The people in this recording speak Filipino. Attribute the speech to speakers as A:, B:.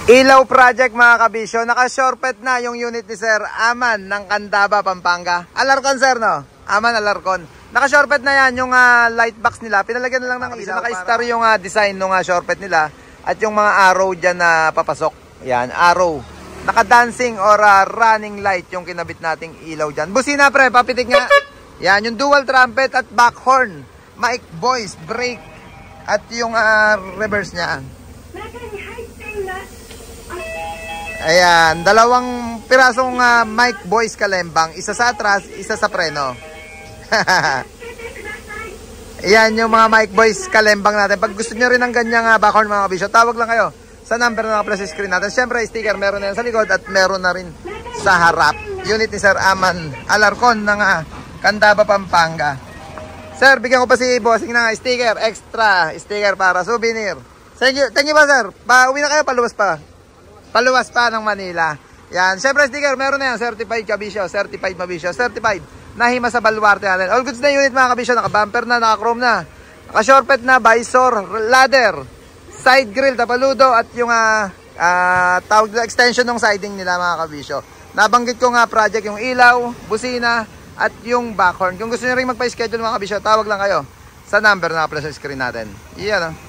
A: Ilaw project mga kabisyo, naka-shortpet na yung unit ni Sir Aman ng Candaba, Pampanga. Alarcon sir, no? Aman Alarcon. Naka-shortpet na yan yung light box nila. Pinalagyan na lang ng ilaw. Naka-star yung design ng shortpet nila at yung mga arrow dyan na papasok. Yan, arrow. Naka-dancing or running light yung kinabit nating ilaw dyan. Busina pre, papitik nga. Yan, yung dual trumpet at back horn. Mic, voice, brake at yung reverse niya. Ayan, dalawang pirasong mic, voice, kalembang. Isa sa atras, isa sa preno. Ayan yung mga mic, voice, kalembang natin. Pag gusto nyo rin ng ganyang backhorn mga kabisyo, tawag lang kayo sa number na naka-plus screen natin. Siyempre, sticker meron na yan sa likod at meron na rin sa harap. Unit ni Sir Aman Alarcon ng Candaba, Pampanga. Sir, bigyan ko pa si bossing ng sticker. Extra sticker para souvenir. Thank you ba sir? Pauwi na kayo, paluwas pa. Paluwas pa ng Manila. Yan. Siyempre sticker, meron na yan. Certified kabisyo, certified mabisyo, certified nahima sa baluarte natin. All goods na unit mga kabisyo. Naka-bumper na, naka-chrome na. Naka-shortpet na, visor, ladder, side grill, tapaludo, at yung tawag na extension ng siding nila mga kabisyo. Nabanggit ko nga project yung ilaw, busina, at yung backhorn. Kung gusto nyo rin magpa-schedule mga kabisyo, tawag lang kayo sa number na naka-plus screen natin. Iyan